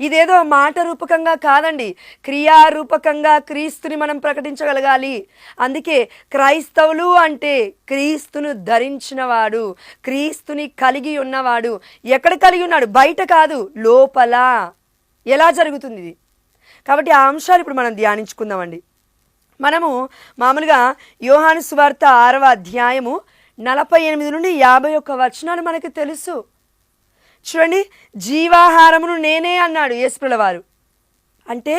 ఇదేదో మాట రూపకంగా కాదండి, క్రియారూపకంగా క్రీస్తుని మనం ప్రకటించగలగాలి. అందుకే క్రైస్తవులు అంటే క్రీస్తును ధరించినవాడు, క్రీస్తుని కలిగి ఉన్నవాడు. ఎక్కడ కలిగి ఉన్నాడు? బయట కాదు, లోపల. ఎలా జరుగుతుంది ఇది? కాబట్టి ఆ అంశాలు ఇప్పుడు మనం ధ్యానించుకుందామండి. మనము మామూలుగా యోహాను సువార్త 6వ అధ్యాయము 48 నుండి 51 వచనాలు మనకు తెలుసు. చూడండి, జీవాహారమును నేనే అన్నాడు యేసుప్రభుల వారు. అంటే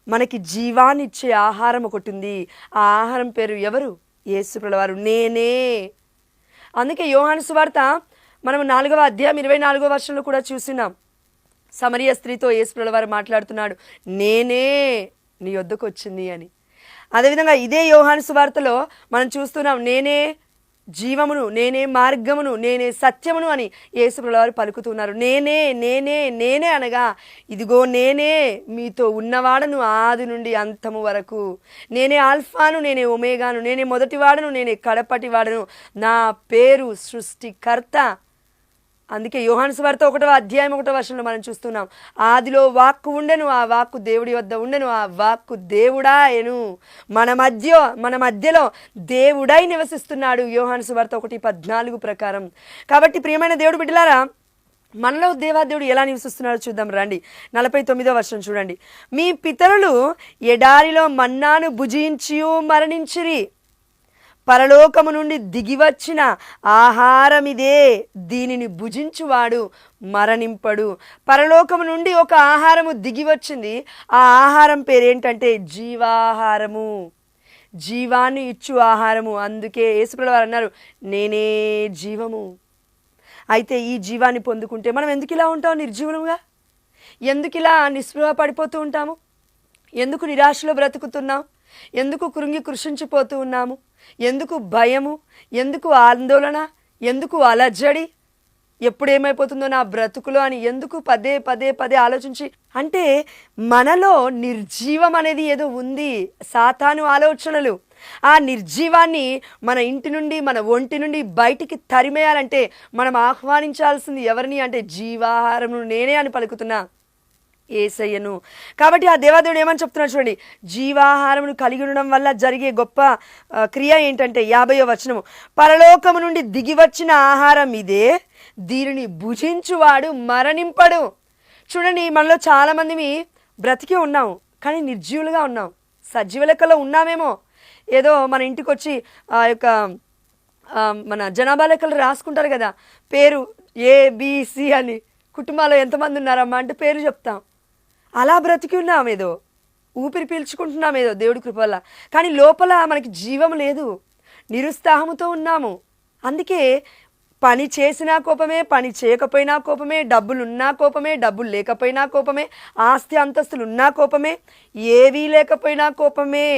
మనకి జీవాన్ని ఇచ్చే ఆహారం ఒకటి ఉంది. ఆ ఆహారం పేరు ఎవరు? యేసుప్రభుల వారు. నేనే. అందుకే యోహాను సువార్త మనం 4వ అధ్యాయం 24వ వచనంలో కూడా చూస్తున్నాం. సమరయ స్త్రీతో యేసుప్రభుల వారు మాట్లాడుతున్నాడు, నేనే నీ వద్దకు వచ్చింది అని. అదేవిధంగా ఇదే యోహాను సువార్తలో మనం చూస్తున్నాం, నేనే జీవమును, నేనే మార్గమును, నేనే సత్యమును అని యేసుప్రభుల వారు పలుకుతున్నారు. నేనే నేనే నేనే అనగా ఇదిగో నేనే మీతో ఉన్నవాడను ఆది నుండి అంతము వరకు. నేనే ఆల్ఫాను, నేనే ఒమేగాను, నేనే మొదటివాడను, నేనే కడపటివాడను. నా పేరు సృష్టికర్త. అందుకే యోహాను సువార్త 1వ అధ్యాయం 1వ వచనంలో మనం చూస్తున్నాం, ఆదిలో వాక్కు ఉండెను, ఆ వాక్కు దేవుడి వద్ద ఉండెను, ఆ వాక్కు దేవుడాయెను. మన మధ్యలో దేవుడై నివసిస్తున్నాడు. యోహాను సువార్త 1:14 ప్రకారం. కాబట్టి ప్రియమైన దేవుడు బిడ్డలారా, మనలో దేవాదేవుడు ఎలా నివసిస్తున్నాడో చూద్దాం రండి. 49వ వచనం చూడండి. మీ పితరులు ఎడారిలో మన్నాను భుజించి మరణించిరి. పరలోకము నుండి దిగివచ్చిన ఆహారమిదే, దీనిని భుజించువాడు మరణింపడు. పరలోకము నుండి ఒక ఆహారము దిగి వచ్చింది. ఆ ఆహారం పేరేంటంటే జీవాహారము, జీవాన్ని ఇచ్చు ఆహారము. అందుకే యేసుప్రభుల వారు అన్నారు, నేనే జీవము. అయితే ఈ జీవాన్ని పొందుకుంటే మనం ఎందుకు ఇలా ఉంటాం నిర్జీవులుగా? ఎందుకు ఇలా నిస్పృహ పడిపోతూ ఉంటాము? ఎందుకు నిరాశలో బ్రతుకుతున్నాం? ఎందుకు కృంగి కృషించిపోతూ ఉన్నాము? ఎందుకు భయము? ఎందుకు ఆందోళన? ఎందుకు అలజడి? ఎప్పుడేమైపోతుందో నా బ్రతుకులో అని ఎందుకు పదే పదే పదే ఆలోచించి? అంటే మనలో నిర్జీవం అనేది ఏదో ఉంది, సాతాను ఆలోచనలు. ఆ నిర్జీవాన్ని మన ఇంటి నుండి, మన ఒంటి నుండి బయటికి తరిమేయాలంటే మనం ఆహ్వానించాల్సింది ఎవరిని అంటే జీవాహారమును నేనే అని పలుకుతున్నా యేసయ్యను. కాబట్టి ఆ దేవాదేవుడు ఏమని చెప్తున్నాడు చూడండి, జీవాహారమును కలిగి ఉండడం వల్ల జరిగే గొప్ప క్రియ ఏంటంటే 50వ వచనము, పరలోకము నుండి దిగివచ్చిన ఆహారం ఇదే, దీనిని భుజించువాడు మరణింపడు. చూడండి, మనలో చాలామంది బ్రతికే ఉన్నాము, కానీ నిర్జీవులుగా ఉన్నాం. సజీవ లెక్కలో ఉన్నామేమో, ఏదో మన ఇంటికి వచ్చి ఆ యొక్క మన జనాభా లెక్కలు రాసుకుంటారు కదా, పేరు ABC అని, కుటుంబాల్లో ఎంతమంది ఉన్నారమ్మా అంటే పేరు చెప్తాం. అలా బ్రతికి ఉన్నాం, ఏదో ఊపిరి పీల్చుకుంటున్నాం ఏదో దేవుడి కృప వల్ల, కానీ లోపల మనకి జీవం లేదు, నిరుత్సాహంతో ఉన్నాము. అందుకే పని చేసినా కోపమే, పని చేయకపోయినా కోపమే, డబ్బులున్నా కోపమే, డబ్బులు లేకపోయినా కోపమే, ఆస్తి అంతస్తులు ఉన్నా కోపమే, ఏవీ లేకపోయినా కోపమే.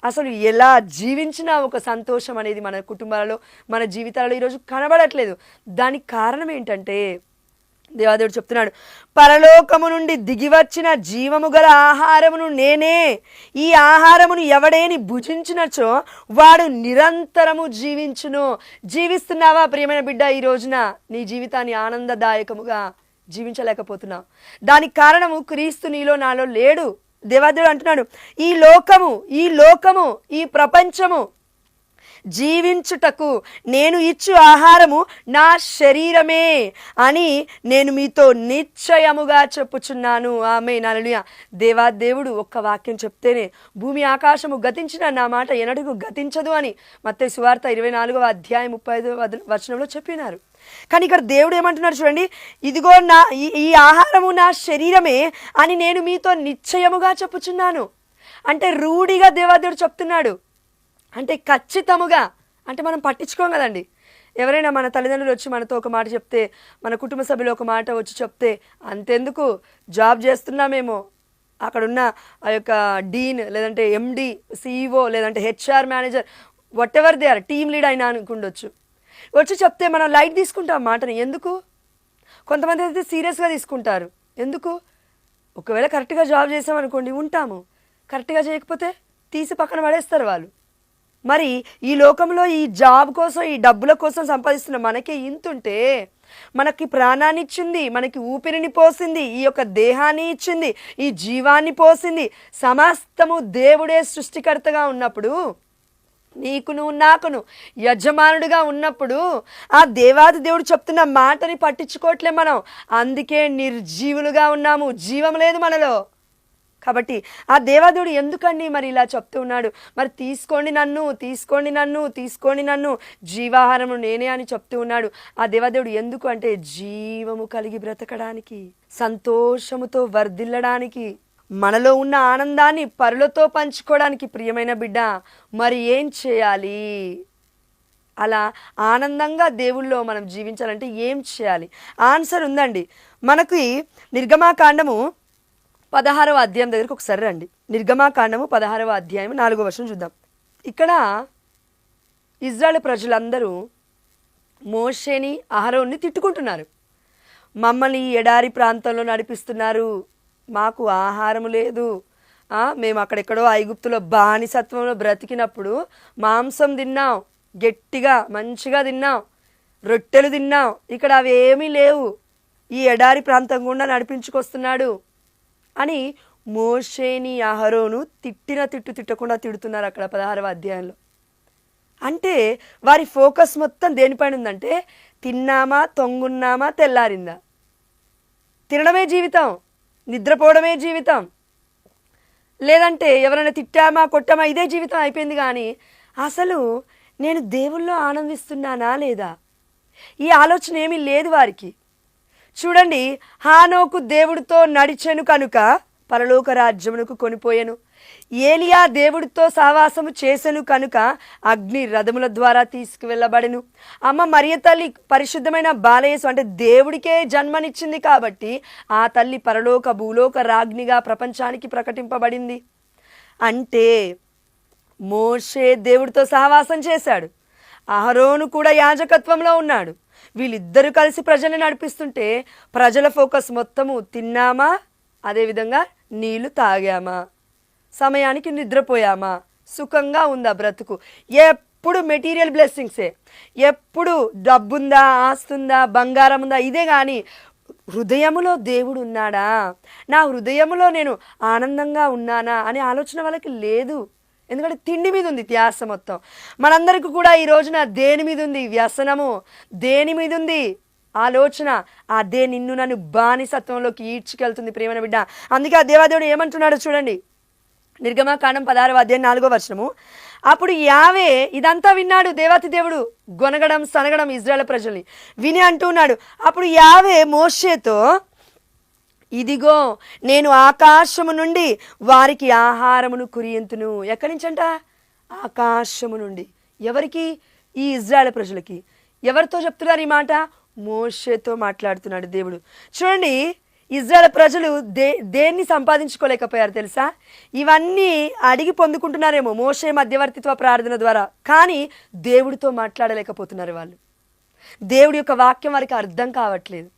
అసలు ఎలా జీవించినా ఒక సంతోషం అనేది మన కుటుంబాలలో, మన జీవితాలలో ఈరోజు కనబడట్లేదు. దానికి కారణం ఏంటంటే దేవాదేవుడు చెప్తున్నాడు, పరలోకము నుండి దిగివచ్చిన జీవము గల ఆహారమును నేనే, ఈ ఆహారమును ఎవడేని భుజించినచో వాడు నిరంతరము జీవించును. జీవిస్తున్నావా ప్రియమైన బిడ్డ? ఈ రోజున నీ జీవితాన్ని ఆనందదాయకముగా జీవించలేకపోతున్నావు. దానికి కారణము క్రీస్తు నీలో నాలో లేడు. దేవాదేవుడు అంటున్నాడు, ఈ లోకము ఈ ప్రపంచము జీవించుటకు నేను ఇచ్చు ఆహారము నా శరీరమే అని నేను మీతో నిశ్చయముగా చెప్పుచున్నాను. ఆమేన్, హల్లెలూయా. దేవాదేవుడు ఒక్క వాక్యం చెప్తేనే భూమి ఆకాశము గతించిన నా మాట ఎన్నడూ గతించదు అని మత్తయి సువార్త 24వ అధ్యాయం 35వ వచనంలో చెప్పినారు. కానీ ఇక్కడ దేవుడు ఏమంటున్నాడు చూడండి, ఇదిగో ఈ ఆహారము నా శరీరమే అని నేను మీతో నిశ్చయముగా చెప్పుచున్నాను. అంటే రూఢిగా దేవాదేవుడు చెప్తున్నాడు, అంటే ఖచ్చితముగా. అంటే మనం పట్టించుకోం కదండి. ఎవరైనా మన తల్లిదండ్రులు వచ్చి మనతో ఒక మాట చెప్తే, మన కుటుంబ సభ్యులు ఒక మాట వచ్చి చెప్తే, అంతెందుకు జాబ్ చేస్తున్నామేమో, అక్కడున్న ఆ యొక్క డీన్ లేదంటే MD, CEO లేదంటే HR manager, whatever they are, team lead అయినా అనుకుండొచ్చు, వచ్చి చెప్తే మనం లైట్ తీసుకుంటాం మాటని. ఎందుకు? కొంతమంది అయితే సీరియస్గా తీసుకుంటారు. ఎందుకు? ఒకవేళ కరెక్ట్గా జాబ్ చేసామనుకోండి ఉంటాము, కరెక్ట్గా చేయకపోతే తీసి పక్కన పడేస్తారు వాళ్ళు. మరి ఈ లోకంలో ఈ జాబ్ కోసం, ఈ డబ్బుల కోసం సంపాదిస్తున్న మనకే ఇంతుంటే మనకి ప్రాణాన్ని ఇచ్చింది, మనకి ఊపిరిని పోసింది, ఈ యొక్క దేహాన్ని ఇచ్చింది, ఈ జీవాన్ని పోసింది. సమస్తము దేవుడే సృష్టికర్తగా ఉన్నప్పుడు, నీకును నాకును యజమానుడిగా ఉన్నప్పుడు ఆ దేవాది దేవుడు చెప్తున్న మాటని పట్టించుకోవట్లే మనం. అందుకే నిర్జీవులుగా ఉన్నాము, జీవం లేదు మనలో. కాబట్టి ఆ దేవాదేవుడు ఎందుకండి మరి ఇలా చెప్తూ ఉన్నాడు? మరి తీసుకోండి నన్ను, తీసుకోండి నన్ను, తీసుకోండి నన్ను, జీవాహారము నేనే అని చెప్తూ ఉన్నాడు. ఆ దేవాదేవుడు ఎందుకు అంటే జీవము కలిగి బ్రతకడానికి, సంతోషముతో వర్ధిల్లడానికి, మనలో ఉన్న ఆనందాన్ని పరులతో పంచుకోవడానికి. ప్రియమైన బిడ్డ, మరి ఏం చేయాలి? అలా ఆనందంగా దేవుళ్ళో మనం జీవించాలంటే ఏం చేయాలి? ఆన్సర్ ఉందండి మనకి. నిర్గమాకాండము 16వ అధ్యాయం దగ్గరికి ఒకసారి రండి. నిర్గమాకాండము 16వ అధ్యాయం 4వ వచనం చూద్దాం. ఇక్కడ ఇజ్రాయెల్ ప్రజలందరూ మోషేని అహరోన్ని తిట్టుకుంటున్నారు. మమ్మల్ని ఈ ఎడారి ప్రాంతంలో నడిపిస్తున్నారు, మాకు ఆహారం లేదు, మేము అక్కడెక్కడో ఐగుప్తులో బానిసత్వంలో బ్రతికినప్పుడు మాంసం తిన్నాం, గట్టిగా మంచిగా తిన్నాం, రొట్టెలు తిన్నాం, ఇక్కడ అవి ఏమీ లేవు, ఈ ఎడారి ప్రాంతం గుండా నడిపించుకొస్తున్నాడు అని మోషేని అహరోను తిట్టకుండా తిడుతున్నారు అక్కడ 16వ అధ్యాయంలో. అంటే వారి ఫోకస్ మొత్తం దేనిపైన ఉందంటే తిన్నామా, తొంగున్నామా, తెల్లారిందా. తినడమే జీవితం, నిద్రపోవడమే జీవితం, లేదంటే ఎవరైనా తిట్టామా కొట్టామా ఇదే జీవితం అయిపోయింది. కానీ అసలు నేను దేవుల్లో ఆనందిస్తున్నానా లేదా, ఈ ఆలోచన ఏమీ లేదు వారికి. చూడండి, హానోకు దేవుడితో నడిచెను కనుక పరలోక రాజ్యమునకు కొనిపోయెను. ఏలియా దేవుడితో సహవాసము చేసెను కనుక అగ్ని రథముల ద్వారా తీసుకువెళ్ళబడెను. అమ్మ మరియ తల్లి పరిశుద్ధమైన బాలయేసు అంటే దేవుడికే జన్మనిచ్చింది కాబట్టి ఆ తల్లి పరలోక భూలోక రాజ్ఞిగా ప్రపంచానికి ప్రకటింపబడింది. అంటే మోషే దేవుడితో సహవాసం చేశాడు, అహరోను కూడా యాజకత్వంలో ఉన్నాడు. వీళ్ళిద్దరూ కలిసి ప్రజల్ని నడిపిస్తుంటే ప్రజల ఫోకస్ మొత్తము తిన్నామా, అదేవిధంగా నీళ్లు తాగామా, సమయానికి నిద్రపోయామా, సుఖంగా ఉందా బ్రతుకు, ఎప్పుడు మెటీరియల్ బ్లెస్సింగ్సే, ఎప్పుడు డబ్బుందా, ఆస్తుందా, బంగారం ఉందా, ఇదే. కానీ హృదయములో దేవుడు ఉన్నాడా, నా హృదయములో నేను ఆనందంగా ఉన్నానా అనే ఆలోచన వాళ్ళకి లేదు. ఎందుకంటే తిండి మీద ఉంది ధ్యాస మొత్తం. మనందరికీ కూడా ఈ రోజున దేని మీద ఉంది వ్యసనము, దేని మీద ఉంది ఆలోచన, అదే నిన్ను నన్ను బానిసత్వంలోకి ఈడ్చుకెళ్తుంది ప్రియమైన బిడ్డ. అందుకే ఆ దేవాదేవుడు ఏమంటున్నాడు చూడండి, నిర్గమాకాండం 16వ అధ్యాయం 4వ వచనము. అప్పుడు యావే ఇదంతా విన్నాడు, దేవాతి దేవుడు గొనగడం సనగడం ఇజ్రాయేల్ ప్రజల్ని విని అంటున్నాడు. అప్పుడు యావే మోషేతో, ఇదిగో నేను ఆకాశము నుండి వారికి ఆహారమును కురియంతును. ఎక్కడి నుంచి అంట? ఆకాశము నుండి. ఎవరికి? ఈ ఇజ్రాయేల్ ప్రజలకి. ఎవరితో చెప్తున్నారు ఈ మాట? మోషేతో మాట్లాడుతున్నాడు దేవుడు. చూడండి, ఇజ్రాయేల్ ప్రజలు దేన్ని సంపాదించుకోలేకపోయారు తెలుసా? ఇవన్నీ అడిగి పొందుకుంటున్నారేమో మోషే మధ్యవర్తిత్వ ప్రార్థన ద్వారా, కానీ దేవుడితో మాట్లాడలేకపోతున్నారు వాళ్ళు. దేవుడి యొక్క వాక్యం వారికి అర్థం కావట్లేదు.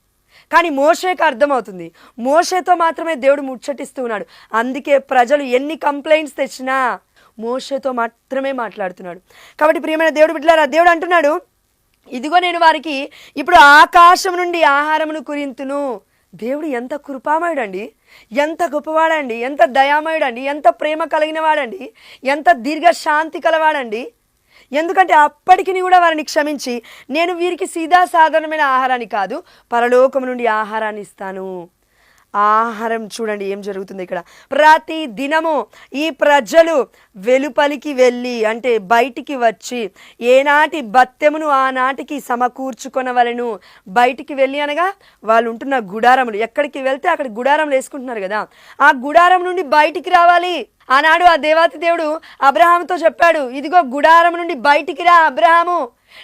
కానీ మోషేకి అర్థమవుతుంది, మోషేతో మాత్రమే దేవుడు ముచ్చటిస్తూ ఉన్నాడు. అందుకే ప్రజలు ఎన్ని కంప్లైంట్స్ తెచ్చినా మోషేతో మాత్రమే మాట్లాడుతున్నాడు. కాబట్టి ప్రియమైన దేవుడు బిడ్డలారా, దేవుడు అంటున్నాడు, ఇదిగో నేను వారికి ఇప్పుడు ఆకాశం నుండి ఆహారమును కురింతును. దేవుడు ఎంత కృపామయుడండి, ఎంత గొప్పవాడండి, ఎంత దయామయుడండి, ఎంత ప్రేమ కలిగిన వాడండి, ఎంత దీర్ఘ శాంతి కలవాడండి. ఎందుకంటే అప్పటికి కూడా వారిని క్షమించి నేను వీరికి సీదా సాధారణమైన ఆహారాన్ని కాదు, పరలోకం నుండి ఆహారాన్ని ఇస్తాను. ఆహారం చూడండి ఏం జరుగుతుంది ఇక్కడ. ప్రతి దినము ఈ ప్రజలు వెలుపలికి వెళ్ళి అంటే బయటికి వచ్చి ఏనాటి బత్తెమును ఆనాటికి సమకూర్చుకొనవలెను. బయటికి వెళ్ళి అనగా వాళ్ళు ఉంటున్న గుడారములు, ఎక్కడికి వెళ్తే అక్కడ గుడారం వేసుకుంటున్నారు కదా, ఆ గుడారం నుండి బయటికి రావాలి. ఆనాడు ఆ దేవాతి దేవుడు అబ్రహాముతో చెప్పాడు, ఇదిగో గుడారం నుండి బయటికి రా అబ్రహాము,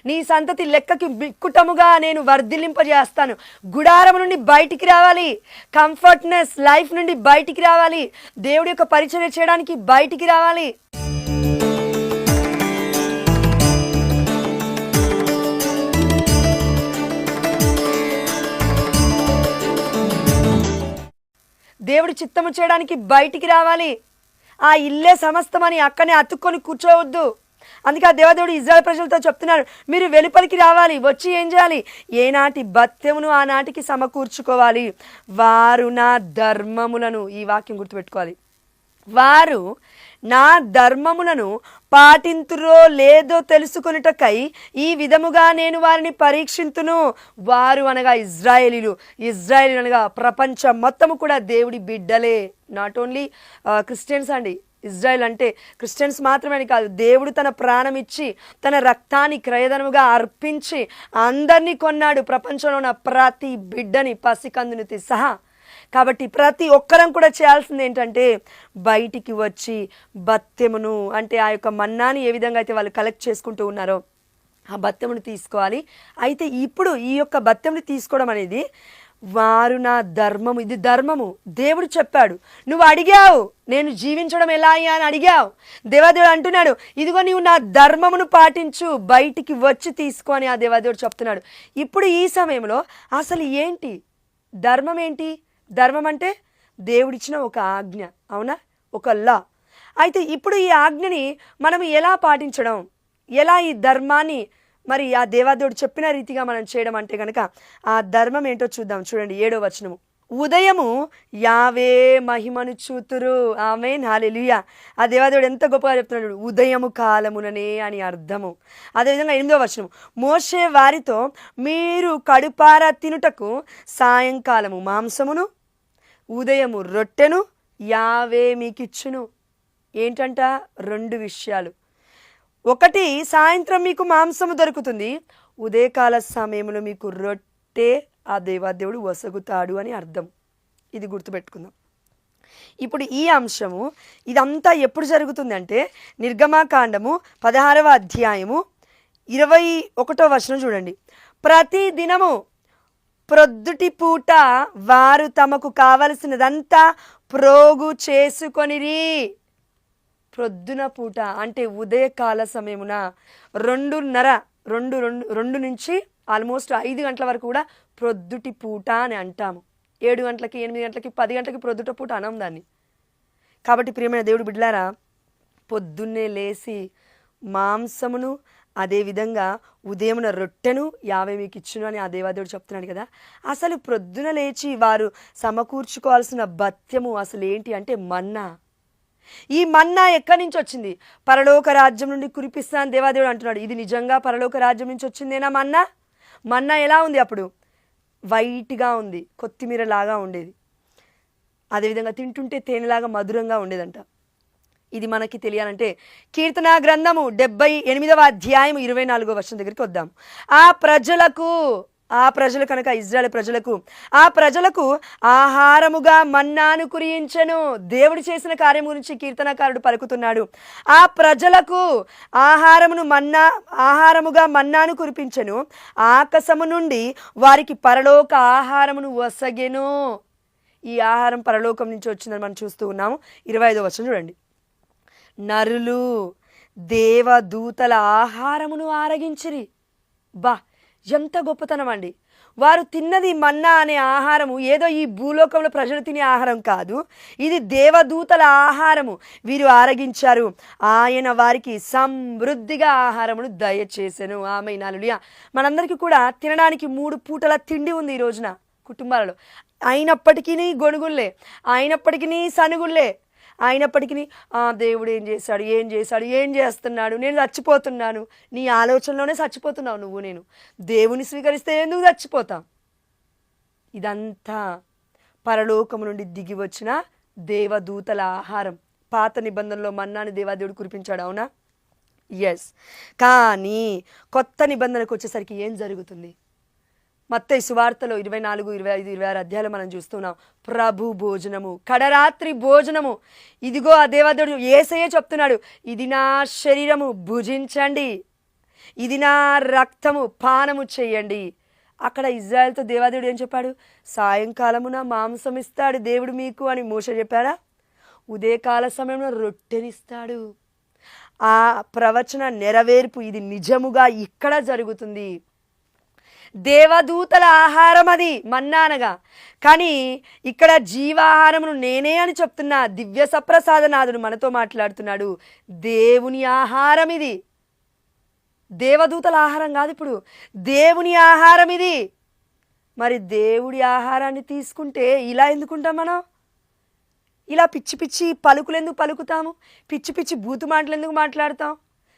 నీ సంతతి లెక్కకి బిక్కుటముగా నేను వర్ధిల్లింపజేస్తాను. గుడారం నుండి బయటికి రావాలి, కంఫర్ట్నెస్ లైఫ్ నుండి బయటికి రావాలి, దేవుడి యొక్క పరిచర్య చేయడానికి బయటికి రావాలి. దేవుడి చిత్తము చేయడానికి బయటికి రావాలి. ఆ ఇల్లే సమస్తమని అక్కనే అతుక్కొని కూర్చోవద్దు. అందుకే ఆ దేవదేవుడు ఇజ్రాయెల్ ప్రజలతో చెప్తున్నాడు, మీరు వెలుపలికి రావాలి, వచ్చి ఏం చేయాలి, ఏనాటి భత్యమును ఆనాటికి సమకూర్చుకోవాలి. వారు నా ధర్మములను, ఈ వాక్యం గుర్తుపెట్టుకోవాలి, వారు నా ధర్మములను పాటింతురో లేదో తెలుసుకొనుటకై ఈ విధముగా నేను వారిని పరీక్షింతును. వారు అనగా ఇజ్రాయేలీలు అనగా ప్రపంచం మొత్తము కూడా దేవుడి బిడ్డలే. నాట్ ఓన్లీ క్రిస్టియన్స్ అండి, ఇజ్రాయెల్ అంటే క్రిస్టియన్స్ మాత్రమే కాదు, దేవుడు తన ప్రాణం ఇచ్చి తన రక్తాన్ని క్రయధనముగా అర్పించి అందరినీ కొన్నాడు, ప్రపంచంలో ఉన్న ప్రతి బిడ్డని పసికందునితో సహా. కాబట్టి ప్రతి ఒక్కరం కూడా చేయాల్సింది ఏంటంటే బయటికి వచ్చి భత్యమును, అంటే ఆ యొక్క మన్నాని ఏ విధంగా అయితే వాళ్ళు కలెక్ట్ చేసుకుంటూ ఉన్నారో ఆ భత్యమును తీసుకోవాలి. అయితే ఇప్పుడు ఈ యొక్క భత్యముని తీసుకోవడం అనేది వారు నా ధర్మము, ఇది ధర్మము. దేవుడు చెప్పాడు, నువ్వు అడిగావు నేను జీవించడం ఎలా అని అడిగావు, దేవాదేవుడు అంటున్నాడు, ఇదిగో నీవు నా ధర్మమును పాటించు, బయటికి వచ్చి తీసుకో అని ఆ దేవాదేవుడు చెప్తున్నాడు. ఇప్పుడు ఈ సమయంలో అసలు ఏంటి ధర్మం, ఏంటి ధర్మం అంటే దేవుడిచ్చిన ఒక ఆజ్ఞ, అవునా, ఒక లా. అయితే ఇప్పుడు ఈ ఆజ్ఞని మనం ఎలా పాటించడం, ఎలా ఈ ధర్మాన్ని మరి ఆ దేవాదేవుడు చెప్పిన రీతిగా మనం చేయడం అంటే కనుక ఆ ధర్మం ఏంటో చూద్దాం. చూడండి 7వ వచనము, ఉదయము యావే మహిమను చూతురు. ఆమేన్, హల్లెలూయా. ఆ దేవాదేవుడు ఎంత గొప్పగా చెప్తున్నాడు, ఉదయము కాలముననే అని అర్థము. అదేవిధంగా 8వ వచనం, మోషే వారితో మీరు కడుపారా తినుటకు సాయంకాలము మాంసమును ఉదయము రొట్టెను యావే మీకిచ్చును. ఏంటంట, 2 విషయాలు. ఒకటి, సాయంత్రం మీకు మాంసము దొరుకుతుంది, ఉదయకాల సమయంలో మీకు రొట్టె ఆ దేవాదేవుడు వసగుతాడు అని అర్థం. ఇది గుర్తుపెట్టుకుందాం. ఇప్పుడు ఈ అంశము ఇదంతా ఎప్పుడు జరుగుతుంది అంటే నిర్గమాకాండము 16వ అధ్యాయము 21వ వచనం చూడండి. ప్రతి దినము ప్రొద్దుటి పూట వారు తమకు కావలసినదంతా ప్రోగు చేసుకొనిరి. ప్రొద్దున పూట అంటే ఉదయకాల సమయమున 2 నుంచి ఆల్మోస్ట్ 5 గంటల వరకు కూడా ప్రొద్దుటి పూట అని అంటాము. 7 గంటలకి 8 గంటలకి 10 గంటలకి ప్రొద్దుట పూట అనం దాన్ని. కాబట్టి ప్రియమైన దేవుడు బిడ్డలారా, పొద్దున్నే లేచి మాంసమును అదేవిధంగా ఉదయమున రొట్టెను 50 మీకు ఇచ్చును అని ఆ దేవాదేవుడు చెప్తున్నాడు కదా. అసలు ప్రొద్దున లేచి వారు సమకూర్చుకోవాల్సిన భత్యము అసలు ఏంటి అంటే మన్నా. ఈ మన్నా ఎక్కడి నుంచి వచ్చింది? పరలోక రాజ్యం నుండి కురిపిస్తాను దేవాదేవుడు అంటున్నాడు. ఇది నిజంగా పరలోక రాజ్యం నుంచి వచ్చిందేనా మన్నా? మన్నా ఎలా ఉంది అప్పుడు? వైట్గా ఉంది, కొత్తిమీర లాగా ఉండేది. అదేవిధంగా తింటుంటే తేనెలాగా మధురంగా ఉండేదంట. ఇది మనకి తెలియాలంటే కీర్తన గ్రంథము 78వ అధ్యాయం 24వ వచనం దగ్గరికి వద్దాం. ఆ ప్రజలు కనుక ఇజ్రాయెల్ ప్రజలకు, ఆ ప్రజలకు ఆహారముగా మన్నాను కురియించెను. దేవుడు చేసిన కార్యం గురించి కీర్తనకారుడు పలుకుతున్నాడు. ఆ ప్రజలకు ఆహారముగా మన్నాను కురిపించెను, ఆకాశము నుండి వారికి పరలోక ఆహారమును వసగెను. ఈ ఆహారం పరలోకం నుంచి వచ్చిందని మనం చూస్తూ ఉన్నాము. 25వ వచనం చూడండి. నరులు దేవదూతల ఆహారమును ఆరగించిరి. బా, ఎంత గొప్పతనం అండి. వారు తిన్నది మన్నా అనే ఆహారము ఏదో ఈ భూలోకంలో ప్రజలు తినే ఆహారం కాదు, ఇది దేవదూతల ఆహారము. వీరు ఆరగించారు. ఆయన వారికి సమృద్ధిగా ఆహారమును దయచేసెను. ఆమేన్, హల్లెలూయా. మనందరికీ కూడా తినడానికి 3 పూటల తిండి ఉంది ఈ రోజున కుటుంబాలలో. అయినప్పటికీ గొణుగుల్లే, అయినప్పటికీ సనుగుల్లే, అయినప్పటికీ దేవుడు ఏం చేస్తున్నాడు, నేను చచ్చిపోతున్నాను. నీ ఆలోచనలోనే చచ్చిపోతున్నావు నువ్వు. నేను దేవుని స్వీకరిస్తే ఎందుకు చచ్చిపోతాం? ఇదంతా పరలోకము నుండి దిగి వచ్చిన దేవదూతల ఆహారం. పాత నిబంధనలో మన్నాని దేవాదేవుడు కురిపించాడు, అవునా? ఎస్. కానీ కొత్త నిబంధనకు వచ్చేసరికి ఏం జరుగుతుంది? మత్తయి సువార్తలో 24, 25, 26 అధ్యాయాలు మనం చూస్తున్నాం. ప్రభు భోజనము, కడరాత్రి భోజనము. ఇదిగో ఆ దేవదేవుడు యేసయ్యే చెప్తున్నాడు, ఇది నా శరీరము, భుజించండి, ఇది నా రక్తము, పానము చేయండి. అక్కడ ఇజ్రాయెల్తో దేవాదేవుడు ఏం చెప్పాడు? సాయంకాలమున మాంసం ఇస్తాడు దేవుడు మీకు అని మోషే చెప్పాడా? ఉదయకాల సమయంలో రొట్టెనిస్తాడు. ఆ ప్రవచన నెరవేర్పు ఇది నిజముగా ఇక్కడ జరుగుతుంది. దేవదూతల ఆహారం అది మన్నా అనగా. కానీ ఇక్కడ జీవాహారమును నేనే అని చెప్తున్నా దివ్య సప్రసాదనాథుడు మనతో మాట్లాడుతున్నాడు. దేవుని ఆహారం ఇది. దేవదూతల ఆహారం కాదు, ఇప్పుడు దేవుని ఆహారం ఇది. మరి దేవుడి ఆహారాన్ని తీసుకుంటే ఇలా ఎందుకుంటాం మనం? ఇలా పిచ్చి పిచ్చి పలుకులు ఎందుకు పలుకుతాము? పిచ్చి పిచ్చి బూతు మాటలు ఎందుకు మాట్లాడతాం?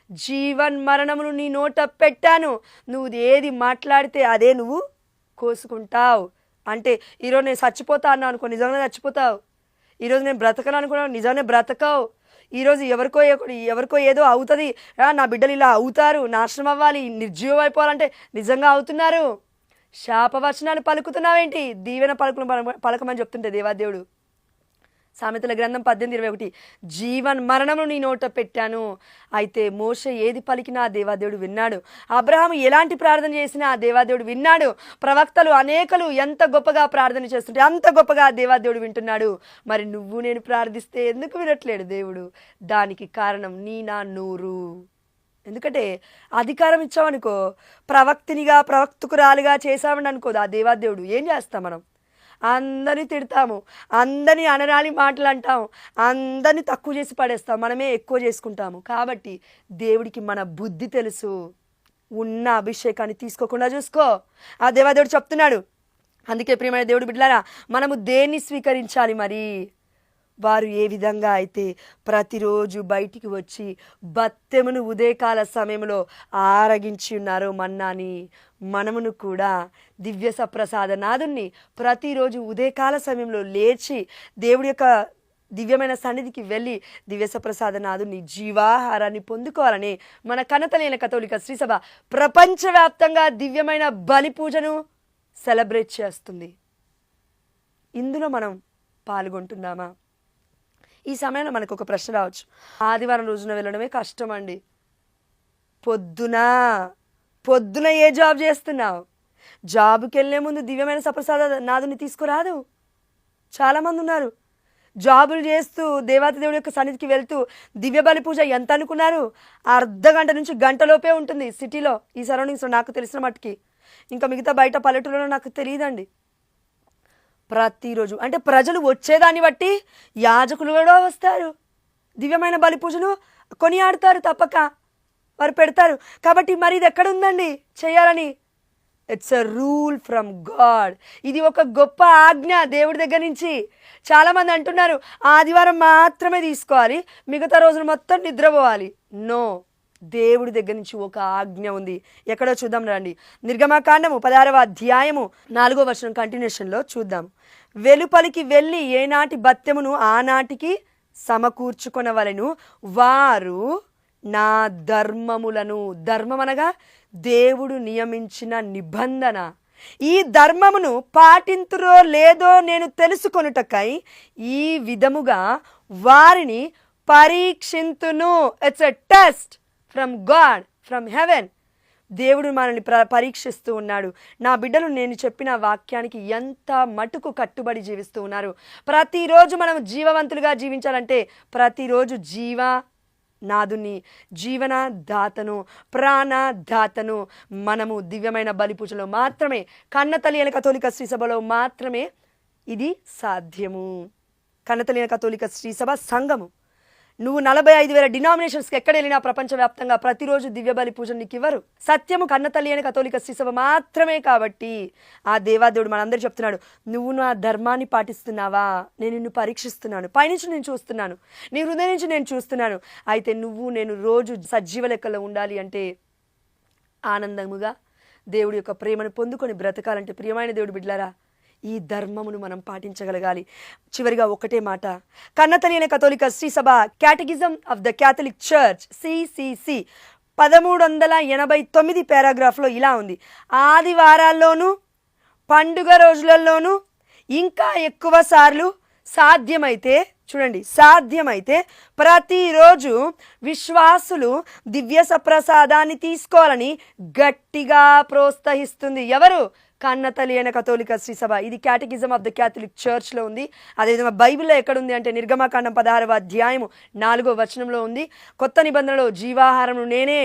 జీవన్ మరణమును నీ నోట పెట్టాను, నువ్వు ఏది మాట్లాడితే అదే నువ్వు కోసుకుంటావు. అంటే ఈరోజు నేను చచ్చిపోతా అన్నావు అనుకో, నిజంగానే చచ్చిపోతావు. ఈరోజు నేను బ్రతకను అనుకున్నావు, నిజంగానే బ్రతకవు. ఈరోజు ఎవరికో ఏదో అవుతుంది, నా బిడ్డలు ఇలా అవుతారు, నాశనం అవ్వాలి, నిర్జీవం అయిపోవాలంటే నిజంగా అవుతున్నారు. శాపవచనాలు పలుకుతున్నావేంటి? దీవెన పలుకులు పలకమని చెప్తుంటే దేవాదేవుడు. సామెతల గ్రంథం 18:21, జీవన్ మరణమును నీ నోట పెట్టాను. అయితే మోషే ఏది పలికినా ఆ దేవాదేవుడు విన్నాడు. అబ్రహాము ఎలాంటి ప్రార్థన చేసినా ఆ దేవాదేవుడు విన్నాడు. ప్రవక్తలు అనేకలు ఎంత గొప్పగా ప్రార్థన చేస్తుంటే అంత గొప్పగా ఆ దేవాదేవుడు వింటున్నాడు. మరి నువ్వు నేను ప్రార్థిస్తే ఎందుకు వినట్లేడు దేవుడు? దానికి కారణం నీ నా నోరు. ఎందుకంటే అధికారం ఇచ్చామనుకో, ప్రవక్తుకురాలుగా చేశామని అనుకోదు ఆ దేవాదేవుడు, ఏం చేస్తాం మనం? అందరినీ తిడతాము, అందరినీ అనరాని మాటలు అంటాము, అందరినీ తక్కువ చేసి పడేస్తాం, మనమే ఎక్కువ చేసుకుంటాము. కాబట్టి దేవుడికి మన బుద్ధి తెలుసు. ఉన్న అభిషేకాన్ని తీసుకోకుండా చూసుకో, ఆ దేవాదేవుడు చెప్తున్నాడు. అందుకే ప్రియమైన దేవుడు బిడ్డలారా, మనము దేన్ని స్వీకరించాలి? మరి వారు ఏ విధంగా అయితే ప్రతిరోజు బయటికి వచ్చి బత్తెమును ఉదయకాల సమయంలో ఆరగించి ఉన్నారో మన్నాని, మనమును కూడా దివ్య సప్రసాద నాదుణ్ణి ప్రతిరోజు ఉదయకాల సమయంలో లేచి దేవుడి యొక్క దివ్యమైన సన్నిధికి వెళ్ళి దివ్య సప్రసాద నాదుని జీవాహారాన్ని పొందుకోవాలని మన కనతలైన కథోలిక శ్రీసభ ప్రపంచవ్యాప్తంగా దివ్యమైన బలి పూజను సెలబ్రేట్ చేస్తుంది. ఇందులో మనం పాల్గొంటున్నామా? ఈ సమయంలో మనకు ఒక ప్రశ్న రావచ్చు, ఆదివారం రోజున వెళ్ళడమే కష్టం అండి. పొద్దున ఏ జాబ్ చేస్తున్నావు? జాబ్కి వెళ్ళే ముందు దివ్యమైన సప్రసాద నాదుని తీసుకురాదు. చాలామంది ఉన్నారు జాబులు చేస్తూ దేవాతి దేవుడి యొక్క సన్నిధికి వెళ్తూ దివ్య బలి పూజ ఎంత అనుకున్నారు? అర్ధగంట నుంచి గంటలోపే ఉంటుంది సిటీలో, ఈ సరౌండింగ్స్లో నాకు తెలిసిన మట్టుకి. ఇంకా మిగతా బయట పల్లెటూరులో నాకు తెలియదండి. ప్రతిరోజు అంటే ప్రజలు వచ్చేదాన్ని బట్టి యాజకులు కూడా వస్తారు, దివ్యమైన బలి పూజను కొనియాడతారు, తప్పక వారు పెడతారు. కాబట్టి మరి ఇది ఎక్కడ ఉందండి చేయాలని? It's a rule from God. ఇది ఒక గొప్ప ఆజ్ఞ దేవుడి దగ్గర నుంచి. చాలామంది అంటున్నారు ఆదివారం మాత్రమే తీసుకోవాలి, మిగతా రోజులు మొత్తం నిద్రపోవాలి. నో, దేవుడి దగ్గర నుంచి ఒక ఆజ్ఞ ఉంది. ఎక్కడో చూద్దాం రండి. నిర్గమకాండము 16వ అధ్యాయము 4వ వచనం కంటిన్యూషన్లో చూద్దాం. వెలుపలికి వెళ్ళి ఏనాటి బత్తెమును ఆనాటికి సమకూర్చుకొనవలెను, వారు నా ధర్మములను, ధర్మం అనగా దేవుడు నియమించిన నిబంధన, ఈ ధర్మమును పాటింతురో లేదో నేను తెలుసుకొనుటకై ఈ విధముగా వారిని పరీక్షింతును. It's a test from God, from heaven. దేవుడు మనల్ని పరీక్షిస్తూ ఉన్నాడు. నా బిడ్డలు నేను చెప్పిన వాక్యానికి ఎంత మటుకు కట్టుబడి జీవిస్తూ ఉన్నారు? ప్రతిరోజు మనం జీవవంతులుగా జీవించాలంటే ప్రతిరోజు నాదుని, జీవన దాతను, ప్రాణదాతను మనము దివ్యమైన బలి పూజలో మాత్రమే, కన్నతల్లి కథోలిక శ్రీసభలో మాత్రమే ఇది సాధ్యము. కన్నతల్లి కథోలిక శ్రీసభ సంఘము. నువ్వు 45,000 డినామినేషన్స్కి ఎక్కడ వెళ్ళినా ప్రపంచవ్యాప్తంగా ప్రతిరోజు దివ్య బలి పూజను నీకు ఇవ్వరు. సత్యము కన్నతల్లి అని కథోలిక శ్రీసభ మాత్రమే. కాబట్టి ఆ దేవాదేవుడు మనందరూ చెప్తున్నాడు, నువ్వు నా ధర్మాన్ని పాటిస్తున్నావా? నేను నిన్ను పరీక్షిస్తున్నాను, పైనుంచి నేను చూస్తున్నాను, నీ హృదయం నుంచి నేను చూస్తున్నాను. అయితే నేను రోజు సజీవ లెక్కలో ఉండాలి అంటే, ఆనందముగా దేవుడి యొక్క ప్రేమను పొందుకొని బ్రతకాలంటే, ప్రియమైన దేవుడు బిడ్డలారా, ఈ ధర్మమును మనం పాటించగలగాలి. చివరిగా ఒకటే మాట, కన్నతల్లి కథోలిక శ్రీసభ catechism of the Catholic Church CCC 1389 పారాగ్రాఫ్లో ఇలా ఉంది: ఆదివారాల్లోనూ పండుగ రోజులలోనూ ఇంకా ఎక్కువ సార్లు సాధ్యమైతే, చూడండి, సాధ్యమైతే ప్రతిరోజు విశ్వాసులు దివ్య సప్రసాదాన్ని తీసుకోవాలని గట్టిగా ప్రోత్సహిస్తుంది. ఎవరు? కన్నతల్లి అయిన కథోలిక శ్రీసభ. ఇది క్యాటగిజం ఆఫ్ ద క్యాథలిక్ చర్చ్లో ఉంది. అదేవిధంగా బైబిల్లో ఎక్కడుంది అంటే నిర్గమకాండం 16వ అధ్యాయము 4వ వచనంలో ఉంది. కొత్త నిబంధనలో జీవాహారమును నేనే,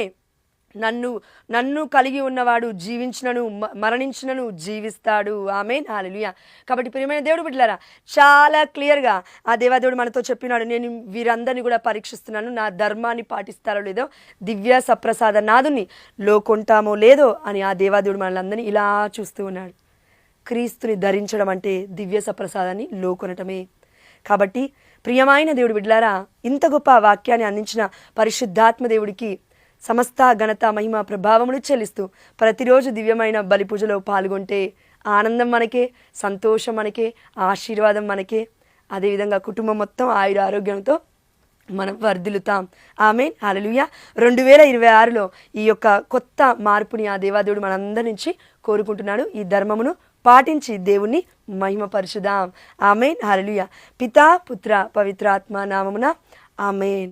నన్ను కలిగి ఉన్నవాడు జీవించినను మరణించినను జీవిస్తాడు. ఆమేన్, హల్లెలూయా. కాబట్టి ప్రియమైన దేవుడు బిడ్డలారా, చాలా క్లియర్గా ఆ దేవాదేవుడు మనతో చెప్పినాడు, నేను వీరందరినీ కూడా పరీక్షిస్తున్నాను, నా ధర్మాన్ని పాటిస్తారో లేదో, దివ్య సప్రసాద నాదుని కొంటామో లేదో అని ఆ దేవాదేవుడు మనల్ని ఇలా చూస్తూ ఉన్నాడు. క్రీస్తుని ధరించడం అంటే దివ్య సప్రసాదాన్ని కొనటమే. కాబట్టి ప్రియమైన దేవుడు బిడ్డలారా, ఇంత గొప్ప వాక్యాన్ని అందించిన పరిశుద్ధాత్మ దేవుడికి సమస్త ఘనత మహిమ ప్రభావములు చెల్లిస్తూ ప్రతిరోజు దివ్యమైన బలి పూజలో పాల్గొంటే ఆనందం మనకే, సంతోషం మనకే, ఆశీర్వాదం మనకే. అదేవిధంగా కుటుంబం మొత్తం ఆయుర ఆరోగ్యంతో మనం వర్ధిల్లుతాం. ఆమేన్, హల్లెలూయా. 2026లో ఈ యొక్క కొత్త మార్పుని ఆ దేవాదేవుడు మనందరి నుంచి కోరుకుంటున్నాడు. ఈ ధర్మమును పాటించి దేవుణ్ణి మహిమపరచుదాం. ఆమేన్, హల్లెలూయా. పితా పుత్ర పవిత్రాత్మ నామమున ఆమేన్.